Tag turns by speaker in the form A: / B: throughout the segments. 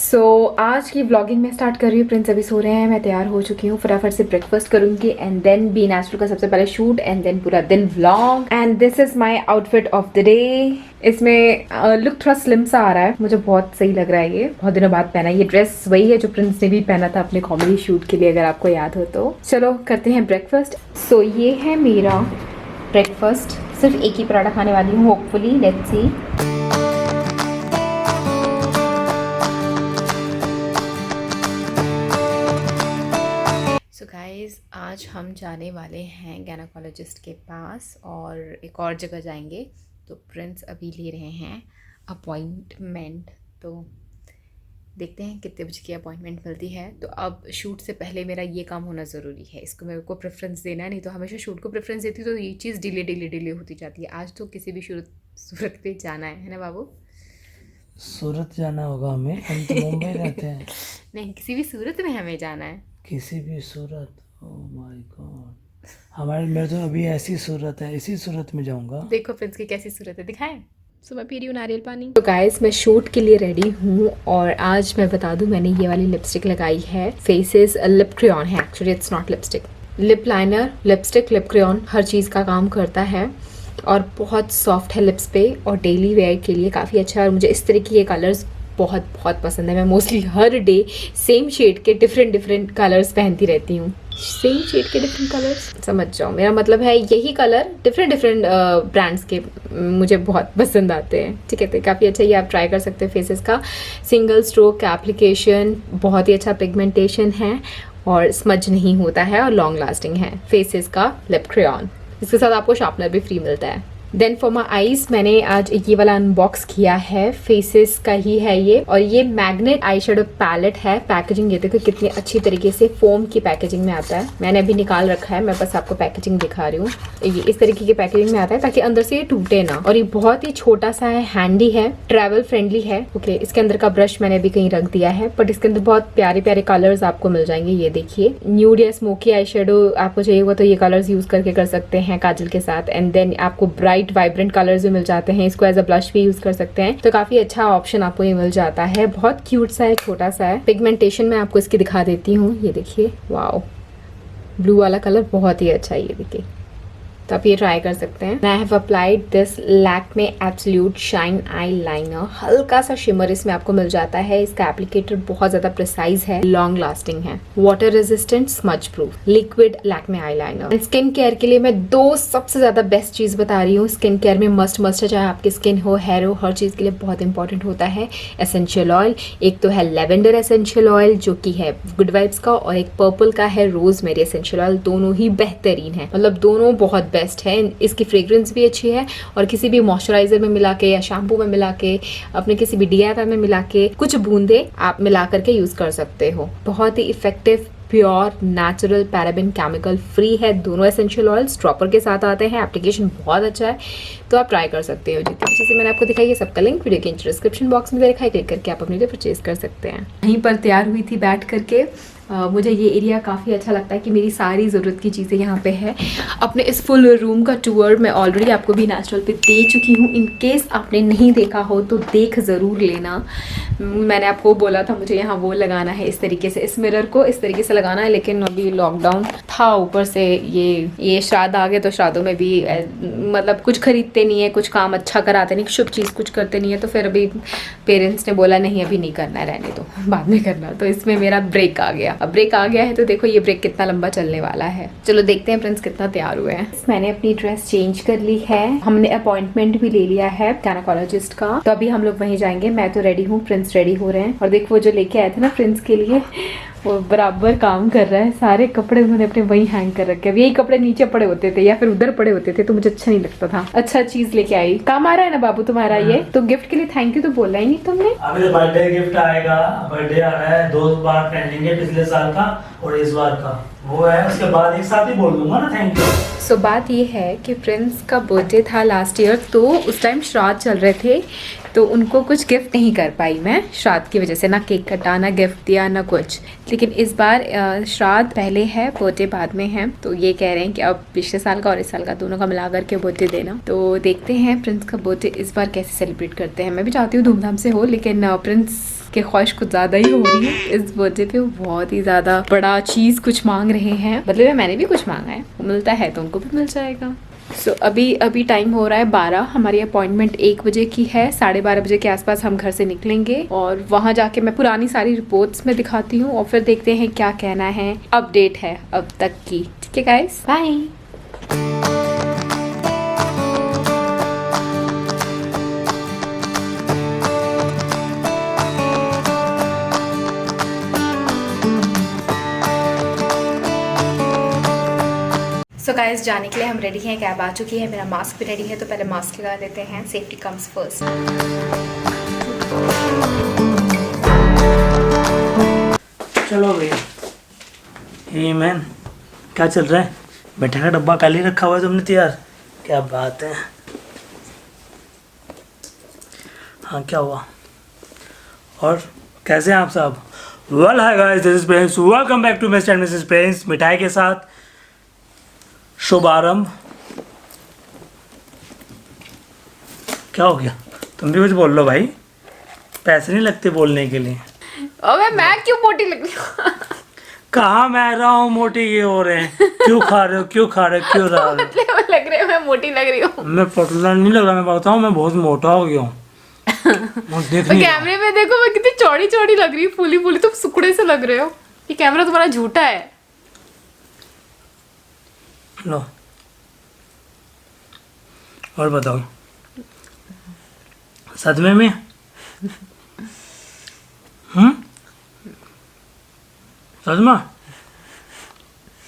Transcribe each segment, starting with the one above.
A: आज की व्लॉगिंग मैं स्टार्ट कर रही हूँ। प्रिंस अभी सो रहे हैं, मैं तैयार हो चुकी हूँ, फटाफट से ब्रेकफास्ट करूंगी एंड देन बी नेचुरल का सबसे पहले शूट एंड देन पूरा दिन vlog. And this is my outfit of the day. इसमें लुक थोड़ा स्लिम सा आ रहा है, मुझे बहुत सही लग रहा है। ये बहुत दिनों बाद पहना है। ये ड्रेस वही है जो प्रिंस ने भी पहना था अपने कॉमेडी शूट के लिए, अगर आपको याद हो तो। चलो करते हैं ब्रेकफास्ट। सो ये है मेरा ब्रेकफास्ट। सिर्फ एक ही पराठा खाने वाली हूँ, hopefully, let's see. So guys, आज हम जाने वाले हैं गायनेकोलॉजिस्ट के पास और एक और जगह जाएंगे। तो प्रिंस अभी ले रहे हैं अपॉइंटमेंट, तो देखते हैं कितने बजे की अपॉइंटमेंट मिलती है। तो अब शूट से पहले मेरा ये काम होना ज़रूरी है, इसको मेरे को प्रेफरेंस देना है। नहीं तो हमेशा शूट को प्रेफरेंस देती तो ये चीज़ डिले होती जाती है। आज तो किसी भी सूरत पे जाना है ना बाबू?
B: सूरत जाना होगा हमें, हम तो मुंबई रहते हैं।
A: नहीं, किसी भी सूरत में हमें जाना है।
B: किसी भी सूरत? ओह माय गॉड, मेरे तो अभी ऐसी सूरत है, इसी सूरत में जाऊंगा।
A: देखो प्रिंस की कैसी सूरत है, दिखाएं। सो मैं पी रही हूँ नारियल पानी। तो गाइस, मैं शूट के लिए रेडी हूँ और आज मैं बता दूँ, मैंने ये वाली लिपस्टिक लगाई है। फेसेस लिप क्रेयॉन है, actually it's not lipstick. Lip liner, lipstick, lip crayon हर चीज़ का काम करता है और बहुत सॉफ्ट है लिप्स पे और डेली वेयर के लिए काफ़ी अच्छा है। और मुझे इस तरह की ये कलर्स बहुत बहुत पसंद है। मैं मोस्टली हर डे सेम शेड के डिफरेंट कलर्स पहनती रहती हूँ। सेम शेड के डिफरेंट कलर्स, समझ जाओ मेरा मतलब है, यही कलर डिफरेंट ब्रांड्स के मुझे बहुत पसंद आते हैं। ठीक है, तो काफ़ी अच्छा ये आप ट्राई कर सकते हैं। फेसेस का सिंगल स्ट्रोक एप्लीकेशन, बहुत ही अच्छा पिगमेंटेशन है और स्मज नहीं होता है और लॉन्ग लास्टिंग है। फेसेस का लिप क्रेयॉन, इसके साथ आपको शार्पनर भी फ्री मिलता है। देन फॉर माई आईज, मैंने आज ये वाला अनबॉक्स किया है। फेसेस का ही है ये और ये मैग्नेट आई शेडो पैलेट है। पैकेजिंग ये देखो कितनी अच्छी तरीके से फोम की पैकेजिंग में आता है। मैंने अभी निकाल रखा है, मैं बस आपको पैकेजिंग दिखा रही हूँ। ये इस तरीके की पैकेजिंग में आता है ताकि अंदर से ये टूटे ना। और ये बहुत ही छोटा सा है, हैंडी है, ट्रैवल फ्रेंडली है। ओके, इसके अंदर का ब्रश मैंने अभी कहीं रख दिया है, बट इसके अंदर बहुत प्यारे प्यारे कलर्स आपको मिल जाएंगे। ये देखिए, न्यूड या स्मोकी आई शेडो आपको चाहिए होगा तो ये कलर्स यूज करके कर सकते हैं काजल के साथ। एंड देन आपको ब्राइट वाइब्रेंट कलर्स भी मिल जाते हैं, इसको एज अ ब्लश भी यूज कर सकते हैं। तो काफी अच्छा ऑप्शन आपको ये मिल जाता है। बहुत क्यूट सा है, छोटा सा है। पिगमेंटेशन मैं आपको इसकी दिखा देती हूँ। ये देखिए, वाओ, ब्लू वाला कलर बहुत ही अच्छा है। ये देखिए, तो आप ये ट्राई कर सकते हैं। I have applied this Lakme absolute shine eye liner. हल्का सा शिमर इसमें आपको मिल जाता है। इसका एप्लीकेटर बहुत ज्यादा प्रिसाइज है, लॉन्ग लास्टिंग है, water resistant, smudge proof, liquid Lakme eye liner. Skin care के लिए मैं दो सबसे ज्यादा बेस्ट चीज बता रही हूँ। स्किन केयर में मस्ट है, चाहे आपकी स्किन हो, हेयर हो, हर चीज के लिए बहुत इंपॉर्टेंट होता है एसेंशियल ऑयल। एक तो है लेवेंडर एसेंशियल ऑयल जो कि है गुड वाइब्स का, और एक पर्पल का है रोजमेरी एसेंशियल ऑयल। दोनों ही बेहतरीन है, मतलब दोनों बहुत बेस्ट है। इसकी फ्रेग्रेंस भी अच्छी है और किसी भी मॉइस्चराइजर में मिला के या शैम्पू में मिला के, अपने किसी भी DIY में मिला के, कुछ बूंदे आप मिला करके यूज कर सकते हो। बहुत ही effective, pure, natural, paraben, chemical free है। दोनों एसेंशियल ऑयल्स ड्रॉपर के साथ आते हैं। एप्लीकेशन बहुत अच्छा है, तो आप ट्राई कर सकते हो। जितनी चीजें मैंने आपको दिखाई है सबका लिंक वीडियो के डिस्क्रिप्शन बॉक्स में दे रखा है, क्लिक करके आप अपने लिए परचेज कर सकते हैं। यहीं पर तैयार हुई थी बैठ करके। मुझे ये एरिया काफ़ी अच्छा लगता है कि मेरी सारी ज़रूरत की चीज़ें यहाँ पे है। अपने इस फुल रूम का टूर मैं ऑलरेडी आपको भी नेचुरल पे दे चुकी हूँ। इन केस आपने नहीं देखा हो तो देख ज़रूर लेना। मैंने आपको बोला था मुझे यहाँ वो लगाना है, इस तरीके से, इस मिरर को इस तरीके से लगाना है, लेकिन अभी लॉकडाउन था, ऊपर से ये श्राद्ध आ गए, तो श्राद्धों में भी मतलब कुछ खरीदते नहीं है, कुछ काम अच्छा कराते नहीं, शुभ चीज़ कुछ करते नहीं है। तो फिर अभी पेरेंट्स ने बोला नहीं, अभी नहीं करना है, रहने दो, बाद में करना। तो इसमें मेरा ब्रेक आ गया। अब ब्रेक आ गया है तो देखो ये ब्रेक कितना लंबा चलने वाला है। चलो देखते हैं प्रिंस कितना तैयार हुए हैं। मैंने अपनी ड्रेस चेंज कर ली है, हमने अपॉइंटमेंट भी ले लिया है गायनेकोलॉजिस्ट का, तो अभी हम लोग वहीं जाएंगे। मैं तो रेडी हूँ, प्रिंस रेडी हो रहे हैं। और देखो वो जो लेके आए थे ना प्रिंस के लिए, वो बराबर काम कर रहा है। सारे कपड़े उन्होंने अपने वहीं हैंग कर रखे। अब यही कपड़े नीचे पड़े होते थे या फिर उधर पड़े होते थे तो मुझे अच्छा नहीं लगता था। अच्छा चीज लेके आई, काम आ रहा है ना बाबू तुम्हारा। ये तो गिफ्ट के लिए थैंक यू तो बोला ही नहीं तुमने।
B: अभी तो बर्थडे गिफ्ट आएगा, बर्थडे आ रहा है, 2 बार पेंडिंग है, पिछले साल का और इस बार का, वो है। उसके बाद एक साथ ही बोल दूंगा ना थैंक यू।
A: सो बात ये है कि प्रिंस का बर्थडे था लास्ट ईयर, तो उस टाइम श्राद्ध चल रहे थे, तो उनको कुछ गिफ्ट नहीं कर पाई मैं श्राद्ध की वजह से। ना केक कटा, ना गिफ्ट दिया, ना कुछ। लेकिन इस बार श्राद्ध पहले है, बर्थडे बाद में है, तो ये कह रहे हैं कि अब पिछले साल का और इस साल का दोनों का मिला करके बर्थडे देना। तो देखते हैं प्रिंस का बर्थडे इस बार कैसे सेलिब्रेट करते हैं। मैं भी चाहती हूँ धूमधाम से हो, लेकिन प्रिंस कि ख्वाहिश कुछ ज़्यादा ही हो रही है इस बर्थडे पे। वो बहुत ही ज़्यादा बड़ा चीज़ कुछ मांग रहे हैं, मतलब मैंने भी कुछ मांगा है, मिलता है तो उनको भी मिल जाएगा। सो अभी टाइम हो रहा है 12। हमारी अपॉइंटमेंट 1 बजे की है। 12:30 बजे के आसपास हम घर से निकलेंगे और वहाँ जाके मैं पुरानी सारी रिपोर्ट्स में दिखाती हूँ और फिर देखते हैं क्या कहना है, अपडेट है अब तक की। ठीक है गाइस, बाय। सो गाइस, जाने के लिए हम रेडी हैं, कैब आ चुकी है, मेरा मास्क भी रेडी है, तो पहले मास्क लगा देते हैं, सेफ्टी कम्स फर्स्ट।
B: चलो भैया। ये मैन क्या चल रहा है? बैठे का डब्बा काली रखा हुआ है तुमने तैयार, क्या बात है। हाँ क्या हुआ और कैसे हैं आप सब? Well hi guys, this is Prince, welcome back to Mr and Mrs Prince. मिठाई के साथ शुभारंभ। क्या हो गया? तुम भी कुछ बोल लो भाई, पैसे नहीं लगते बोलने के लिए।
A: अबे मैं क्यों मोटी लग रही हूँ?
B: कहाँ मैं रहा हूँ मोटी ये हो रहे हैं? क्यों खा रहे हो, क्यों खा रहे हो, क्यों रहा रहे हो?
A: लग रहे हो मैं मोटी लग रही हूँ।
B: मैं पतला नहीं लग रहा, मैं बताऊँ मैं बहुत मोटा हो गया हूँ।
A: कैमरे में देखो मैं कितनी चौड़ी चौड़ी लग रही हूँ, फूली फूली, तुम सुकड़े से लग रहे हो। ये कैमरा तुम्हारा झूठा है।
B: लो और बताओ, सच में सच में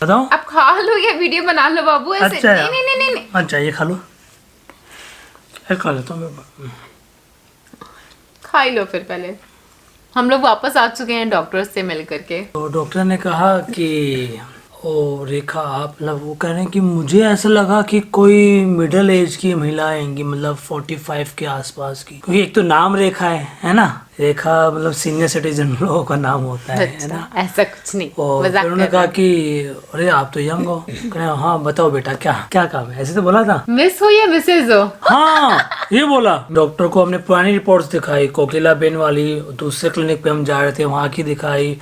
B: बताओ।
A: अब खा लो या वीडियो बना लो बाबू ऐसे।
B: अच्छा
A: नहीं नहीं नहीं नहीं।
B: अच्छा ये खा लो, खा लेता हूँ मैं।
A: खा ही लो फिर। पहले हम लोग वापस आ चुके हैं डॉक्टर से मिल करके।
B: तो डॉक्टर ने कहा कि ओ रेखा आप, मतलब वो कह रहे हैं कि मुझे ऐसा लगा कि कोई मिडिल एज की महिला आएंगी, मतलब 45 के आसपास की, क्योंकि एक तो नाम रेखा है ना। रेखा मतलब सीनियर सिटीजन लोगों का नाम होता है ना।
A: ऐसा कुछ नहीं।
B: और फिर उन्होंने कहा कि अरे आप तो यंग हो। कह हाँ बताओ बेटा क्या क्या काम है, ऐसे तो बोला था।
A: मिस हो या मिसेज हो?
B: हाँ ये बोला। डॉक्टर को हमने पुरानी रिपोर्ट्स दिखाई, कोकिला बेन वाली, दूसरे क्लिनिक पे हम जा रहे थे वहाँ की दिखाई,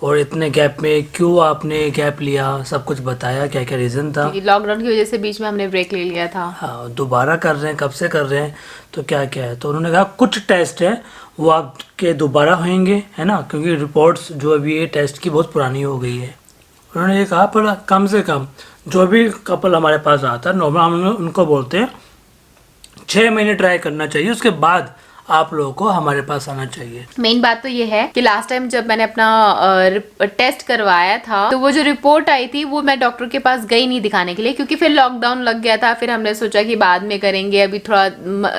B: और इतने गैप में क्यों आपने गैप लिया, सब कुछ बताया क्या क्या रीज़न था।
A: लॉकडाउन की वजह से बीच में हमने ब्रेक ले लिया था।
B: हाँ दोबारा कर रहे हैं, कब से कर रहे हैं, तो क्या क्या है। तो उन्होंने कहा कुछ टेस्ट है वो आपके दोबारा होंगे, है ना, क्योंकि रिपोर्ट्स जो अभी ये टेस्ट की बहुत पुरानी हो गई है। उन्होंने ये कहा पर कम से कम जो भी कपल हमारे पास आता है नॉर्मल, हम उनको बोलते हैं 6 महीने ट्राई करना चाहिए, उसके बाद आप लोगों को हमारे पास आना चाहिए।
A: मेन बात तो ये है कि लास्ट टाइम जब मैंने अपना टेस्ट करवाया था तो वो जो रिपोर्ट आई थी वो मैं डॉक्टर के पास गई नहीं दिखाने के लिए, क्योंकि फिर लॉकडाउन लग गया था। फिर हमने सोचा कि बाद में करेंगे, अभी थोड़ा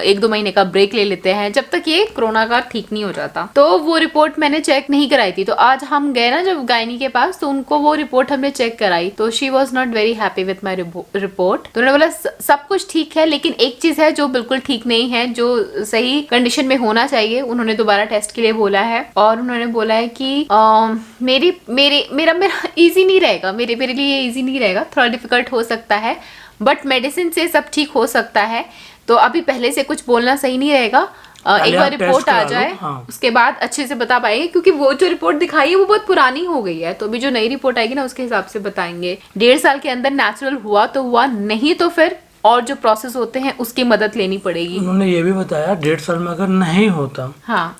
A: 1-2 महीने का ब्रेक ले लेते हैं जब तक ये कोरोना का ठीक नहीं हो जाता। तो वो रिपोर्ट मैंने चेक नहीं कराई थी। तो आज हम गए ना जब गायनी के पास, तो उनको वो रिपोर्ट हमने चेक कराई, तो she was not very happy with my report. तो उन्होंने बोला सब कुछ ठीक है, लेकिन एक चीज है जो बिल्कुल ठीक नहीं है, जो सही कंडीशन में होना चाहिए। उन्होंने दोबारा टेस्ट के लिए बोला है, और उन्होंने बोला है कि मेरा इजी नहीं रहेगा, मेरे लिए इजी नहीं रहेगा, थोड़ा डिफिकल्ट हो सकता है, बट मेडिसिन से सब ठीक हो सकता है। तो अभी पहले से कुछ बोलना सही नहीं रहेगा, एक बार रिपोर्ट आ जाए उसके बाद अच्छे से बता पाएंगे, क्योंकि वो जो रिपोर्ट दिखाई है वो बहुत पुरानी हो गई है। तो अभी जो नई रिपोर्ट आएगी ना उसके हिसाब से बताएंगे। 1.5 साल के अंदर नेचुरल हुआ तो हुआ, नहीं तो फिर और जो प्रोसेस होते हैं उसकी मदद लेनी पड़ेगी।
B: उन्होंने ये भी बताया 1.5 साल में अगर नहीं होता,
A: हाँ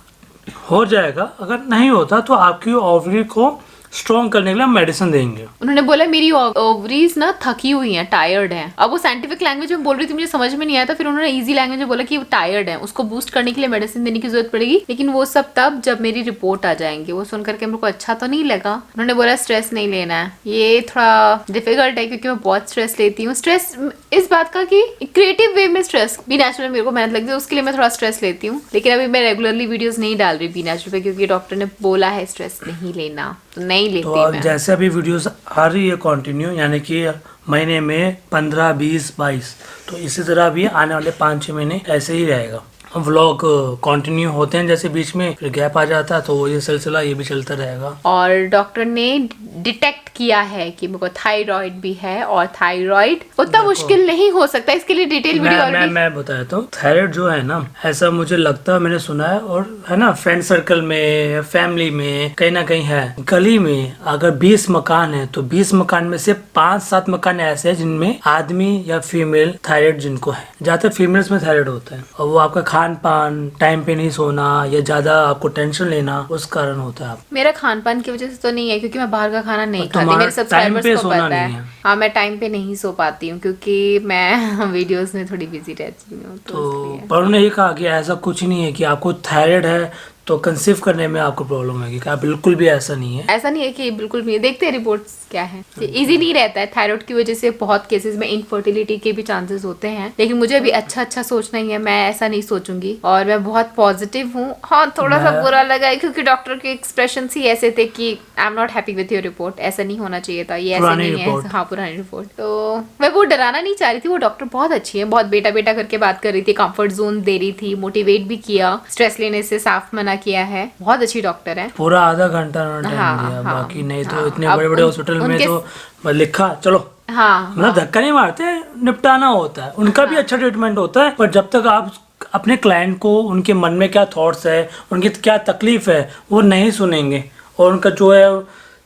B: हो जाएगा, अगर नहीं होता तो आपकी ओवरी को स्ट्रॉन्ग करने के लिए मेडिसिन देंगे।
A: उन्होंने बोला मेरी ओवरीज ना थकी हुई हैं, टायर्ड हैं। अब वो साइंटिफिक लैंग्वेज में बोल रही थी, मुझे समझ में नहीं आया था। फिर उन्होंने इजी लैंग्वेज में बोला कि वो टायर्ड है, उसको बूस्ट करने के लिए मेडिसिन देने की जरूरत पड़ेगी, लेकिन वो सब तब जब मेरी रिपोर्ट आ जाएंगे। वो सुनकर के मेरे को अच्छा तो नहीं लगा। उन्होंने बोला स्ट्रेस नहीं लेना है, ये थोड़ा डिफिकल्ट है क्योंकि मैं बहुत स्ट्रेस लेती हूँ। स्ट्रेस इस बात का कि क्रिएटिव वे में स्ट्रेस, बी नेचुरल मेरे को मेहनत लगती है, उसके लिए मैं थोड़ा स्ट्रेस लेती हूँ। लेकिन अभी मैं रेगुलरली वीडियोस नहीं डाल रही बी नेचुरल पे, क्योंकि डॉक्टर ने बोला है स्ट्रेस नहीं लेना, तो नहीं लेती मैं।
B: जैसे अभी वीडियोस आ रही है कंटिन्यू, यानी कि महीने में 15, 20, 22, तो इसी तरह भी आने वाले 5-6 महीने ऐसे ही रहेगा। व्लॉग कंटिन्यू होते हैं, जैसे बीच में फिर गैप आ जाता है, तो ये सिलसिला ये भी चलता रहेगा।
A: और डॉक्टर ने डिटेक्ट किया है कि मेरे को थायराइड भी है, और थायराइड उतना मुश्किल नहीं हो सकता, इसके लिए डिटेल वीडियो ऑलरेडी
B: मैं बताता हूँ। थायराइड जो है ना, ऐसा मुझे लगता है, मैंने सुना है, और है ना फ्रेंड सर्कल में, फैमिली में, कहीं ना कहीं है। गली में अगर 20 मकान है तो 20 मकान में से 5-7 मकान ऐसे हैं जिनमें आदमी या फीमेल थायराइड जिनको है। ज्यादातर फीमेल्स में थायराइड होता है, और वो आपका खान पान, टाइम पे नहीं सोना, या ज्यादा आपको टेंशन लेना, उस कारण होता है।
A: मेरा खान पान की वजह से तो नहीं है, क्योंकि मैं बाहर का खाना नहीं खाती, मेरे
B: टाइम
A: सब्सक्राइबर्स
B: पे
A: को
B: सोना
A: पता
B: नहीं
A: है।
B: है।
A: हाँ, मैं टाइम पे नहीं सो पाती हूँ, क्योंकि मैं वीडियोस में थोड़ी बिजी रहती हूँ,
B: तो
A: इसलिए।
B: पर उन्होंने ये कहा कि ऐसा कुछ नहीं है कि आपको थायराइड है तो कंसीव करने में आपको प्रॉब्लम है, क्या बिल्कुल भी ऐसा नहीं है।
A: ऐसा नहीं है कि बिल्कुल भी। देखते हैं रिपोर्ट्स क्या है। इजी नहीं रहता है, थायराइड की वजह से बहुत केसेस में इनफर्टिलिटी के भी चांसेस होते हैं, लेकिन मुझे भी अच्छा सोचना ही है, मैं ऐसा नहीं सोचूंगी, और मैं बहुत पॉजिटिव हूँ। हाँ, थोड़ा सा बुरा लगा है क्योंकि डॉक्टर के एक्सप्रेशन ही ऐसे थे कि I am not happy with your report, ऐसा नहीं होना चाहिए था, ये ऐसे नहीं है। हाँ, पुरानी रिपोर्ट। तो मैं वो डराना नहीं चाह रही थी, वो डॉक्टर बहुत अच्छी है, बहुत बेटा बेटा करके बात कर रही थी, कंफर्ट जोन दे रही थी, मोटिवेट भी किया, स्ट्रेस लेने से साफ मना किया है, बहुत अच्छी डॉक्टर है।
B: पूरा आधा घंटा टाइम दिया, बाकी नहीं तो इतने बड़े बड़े हॉस्पिटल में तो लिखा चलो,
A: हाँ,
B: मतलब धक्का नहीं मारते, निपटाना होता है, उनका भी अच्छा ट्रीटमेंट होता है। पर जब तक आप अपने क्लाइंट को उनके मन में क्या थॉट्स है, उनकी क्या तकलीफ है, वो नहीं सुनेंगे, और उनका जो है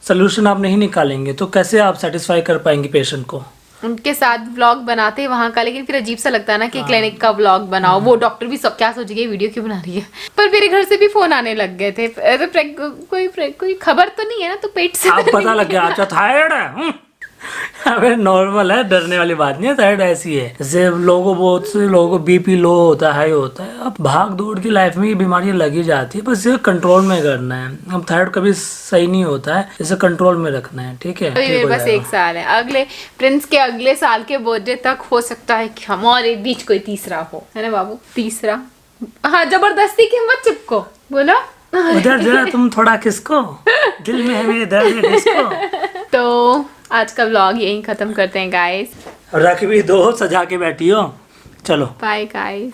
B: सोल्यूशन आप नहीं निकालेंगे, तो कैसे आप सेटिस्फाई कर पाएंगे पेशेंट को।
A: उनके साथ व्लॉग बनाते वहाँ का, लेकिन फिर अजीब सा लगता है ना कि क्लिनिक का व्लॉग बनाओ। वो डॉक्टर भी सब क्या सोचेगी, वीडियो क्यों बना रही है। पर मेरे घर से भी फोन आने लग गए थे, कोई खबर तो नहीं है ना, तो पेट से
B: आप पता लग गया अच्छा थायराइड है। अबे नॉर्मल है, डरने वाली बात नहीं है, थायराइड ऐसी है। जैसे बहुत से लोगों को बीपी लो होता है, हाई होता है। अब भाग दौड़ की लाइफ में ये बीमारियां लगी जाती है, बस ये कंट्रोल में करना है। अब थायराइड कभी सही नहीं होता है, इसे कंट्रोल में रखना है, ठीक है।
A: अभी मेरे पास 1 साल है, अगले प्रिंस के अगले साल के बर्थडे तक हो सकता है कि हमारे बीच कोई तीसरा हो, है ना बाबू, तीसरा। हाँ, जबरदस्ती की मत चिपको, बोलो
B: उधर जरा तुम थोड़ा किसको, दिल में है मेरे दर्द किसको।
A: तो आज का व्लॉग यहीं खत्म करते हैं गाइस।
B: रख भी दो, सजा के बैठी हो, चलो
A: बाय गाइस।